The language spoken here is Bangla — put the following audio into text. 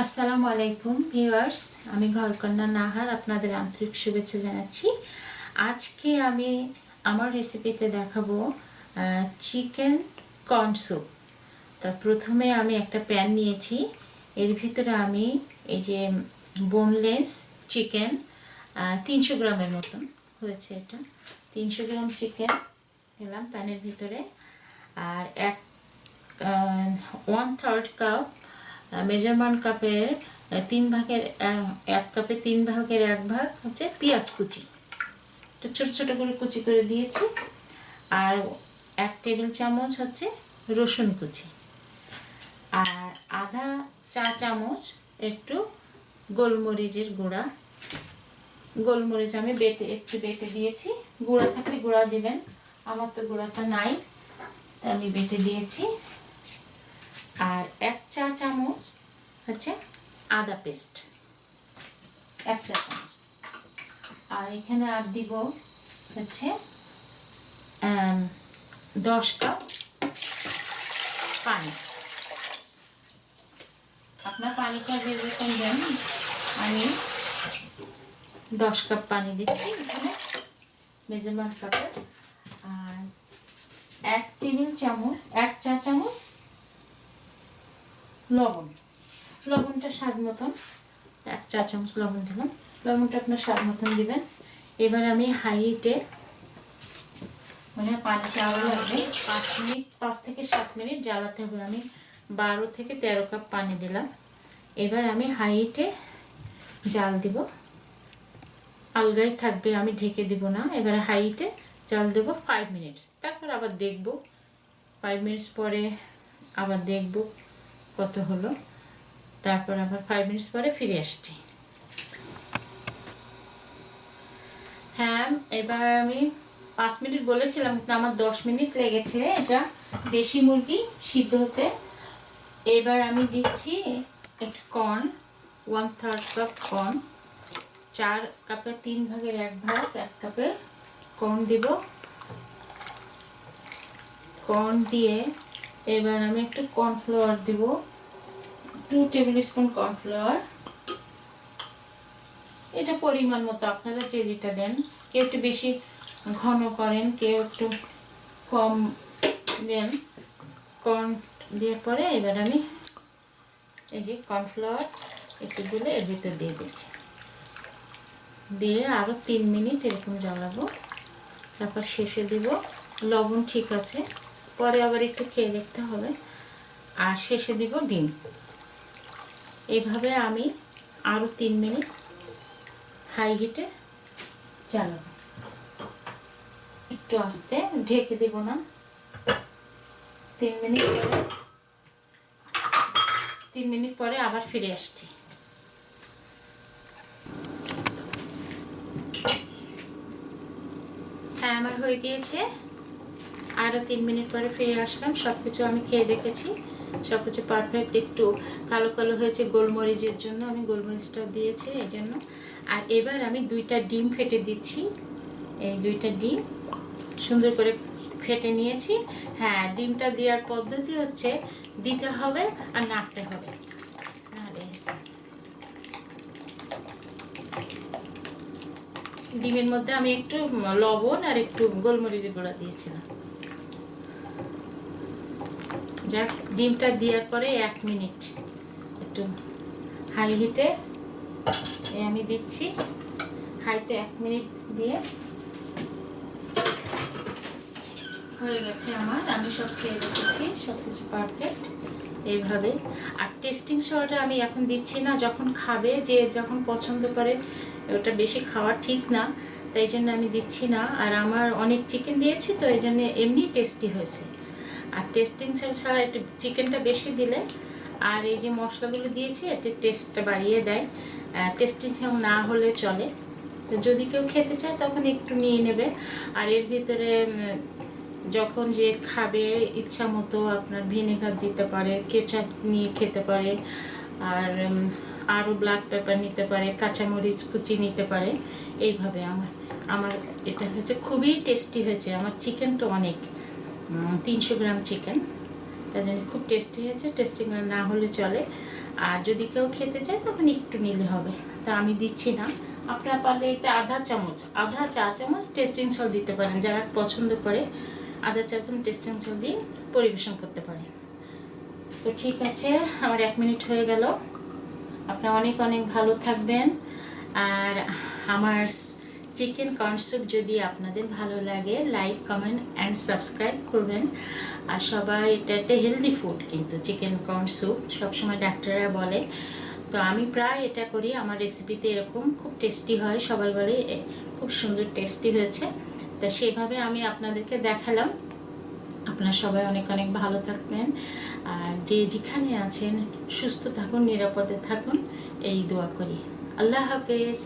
আসসালামু আলাইকুম ভিউয়ার্স, আমি ঘর কন্যা নাহার আপনাদের আন্তরিক শুভেচ্ছা জানাচ্ছি। আজকে আমি আমার রেসিপিতে দেখাবো চিকেন কর্ন স্যুপ। তো প্রথমে আমি একটা প্যান নিয়েছি, এর ভিতরে আমি এই যে বোনলেস চিকেন 300 গ্রামের মতন হয়েছে, এটা 300 গ্রাম চিকেন দিলাম প্যানের ভিতরে। আর 1/3 কাপ মেজারমেন্ট কাপের 3 ভাগের 1 কাপে 3 ভাগের 1 ভাগ হচ্ছে পেঁয়াজ কুচি, একটু ছোট ছোট করে কুচি করে দিয়েছি। আর 1 টেবিল চামচ হচ্ছে রসুন কুচি, আর আধা চা চামচ একটু গোলমরিচের গুঁড়া। গোলমরিচ আমি একটু বেটে দিয়েছি, গুঁড়া থাকলে গুঁড়া দিবেন, আমার তো গুঁড়াটা নাই তাই আমি বেটে দিয়েছি। আর 1 চা চামচ হচ্ছে আদা পেস্ট, 1 চা চামচ। আর এখানে আর দিব হচ্ছে 10 কাপ পানি। আপনার পানিটা যেরকম দেন, আমি 10 কাপ পানি দিচ্ছি এখানে মেজারমেন্ট কাপে। আর 1 টেবিল চামচ 1 চা চামচ লবণ, লবণটা স্বাদ মতন, 1 চা চামচ লবণ দিলাম, লবণটা আপনার স্বাদ মতন দিবেন। এবার আমি হাই হিটে, মানে পানিটা আরও লাগবে 5 থেকে 7 মিনিট জ্বালাতে হবে। আমি 12 থেকে 13 কাপ পানি দিলাম। এবার আমি হাই হিটে জাল দিব, আলগাই থাকবে, আমি ঢেকে দিব না। এবার হাই হিটে জাল দেবো 5 মিনিটস, তারপর আবার দেখব 5 মিনিটস পরে, আবার দেখব কত হলো, তারপর আবার 5 মিনিটস পরে ফিরে আসছি। হ্যাঁ, এবার আমি 5 মিনিট বলেছিলাম, কিন্তু আমার 10 মিনিট লেগেছে এটা দেশি মুরগি সিদ্ধ হতে। এবার আমি দিচ্ছি একটু কর্ন, 1/3 কাপ কর্ন, 4 কাপে 3 ভাগের 1 ভাগ 1 কাপের কর্ন দিব। কর্ন দিয়ে এবার আমি একটু কর্নফ্লাওয়ার দিব, 2 টেবিল স্পুন কর্নফ্লাওয়ার। এটা পরিমাণ মতো, আপনারা যে যেটা দেন, কেউ একটু বেশি ঘন করেন, কেউ একটু কম দেন। কর্ন দেওয়ার পরে এবার আমি এই যে কর্নফ্লাওয়ার একটু গুলে এর ভিতরে দিয়ে দিচ্ছি, দিয়ে আরও 3 মিনিট এরকম জ্বালাবো। তারপর শেষে দিব, লবণ ঠিক আছে, পরে আবার একটু খেয়ে দেখতে হবে। আর শেষে দিব ডিম। এইভাবে আমি আরও 3 মিনিট হাই হিটে জ্বালাবো, একটু আস্তে, ঢেকে দেব না। 3 মিনিট পরে আবার ফিরে আসছি। হ্যাঁ, আমার হয়ে গিয়েছে। আরও 3 মিনিট পরে ফিরে আসলাম। সব কিছু আমি খেয়ে দেখেছি, সব কিছু পারফেক্ট। একটু কালো কালো হয়েছে গোলমরিচের জন্য, আমি গোলমরিচটা দিয়েছি এই জন্য। আর এবার আমি 2টা ডিম ফেটে দিচ্ছি। এই 2টা ডিম সুন্দর করে ফেটে নিয়েছি। হ্যাঁ, ডিমটা দেওয়ার পদ্ধতি হচ্ছে দিতে হবে আর নাড়তে হবে। ডিমের মধ্যে আমি একটু লবণ আর একটু গোলমরিচের গুঁড়া দিয়েছিলাম। যাক, ডিমটা দেওয়ার পরে 1 মিনিট একটু হাই হিটে আমি দিচ্ছি। হাইতে 1 মিনিট দিয়ে হয়ে গেছে আমার। আমি সব খেয়ে দেখেছি, সব কিছু পারফেক্ট এইভাবে। আর টেস্টিং সল্টটা আমি এখন দিচ্ছি না, যখন খাবে, যে যখন পছন্দ করে, ওটা বেশি খাওয়া ঠিক না, তাই জন্য আমি দিচ্ছি না। আর আমার অনেক চিকেন দিয়েছি তো এই জন্য এমনি টেস্টি হয়েছে। আর টেস্টিং সল্ট ছাড়া একটু চিকেনটা বেশি দিলে, আর এই যে মশলাগুলো দিয়েছি, এতে টেস্টটা বাড়িয়ে দেয়। টেস্টিং সল্ট না হলে চলে, তো যদি কেউ খেতে চায় তখন একটু নিয়ে নেবে। আর এর ভিতরে যখন যে খাবে ইচ্ছা মতো আপনার ভিনেগার দিতে পারে, কেচাপ নিয়ে খেতে পারে, আর আরও ব্ল্যাক পেপার নিতে পারে, কাঁচামরিচ কুচি নিতে পারে। এইভাবে আমার এটা হচ্ছে খুবই টেস্টি হয়েছে। আমার চিকেন তো অনেক, 300 গ্রাম চিকেন, তাই জন্য খুব টেস্টি হয়েছে। টেস্টি না হলে চলে। আর যদি কেউ খেতে চায় তখন একটু নিলে হবে, তা আমি দিচ্ছি না। আপনারা পারলে এতে আধা চা চামচ টেস্টিং সল্ট দিতে পারেন, যারা পছন্দ করে আধা চা চামচ টেস্টিং সল্ট দিয়ে পরিবেশন করতে পারেন। তো ঠিক আছে, আমার 1 মিনিট হয়ে গেল। আপনারা অনেক অনেক ভালো থাকবেন। আর আমার চিকেন কর্ন স্যুপ যদি আপনাদের ভালো লাগে, লাইক কমেন্ট অ্যান্ড সাবস্ক্রাইব করবেন। আর সবাই এটা একটা হেলদি ফুড, কিন্তু চিকেন কর্ন স্যুপ সবসময় ডাক্তাররা বলে, তো আমি প্রায় এটা করি। আমার রেসিপিতে এরকম খুব টেস্টি হয়, সবাই বলে খুব সুন্দর টেস্টি হয়েছে, তা সেভাবে আমি আপনাদেরকে দেখালাম। আপনারা সবাই অনেক অনেক ভালো থাকবেন, আর যে যেখানে আছেন সুস্থ থাকুন, নিরাপদে থাকুন, এই দোয়া করি। আল্লাহ হাফেজ।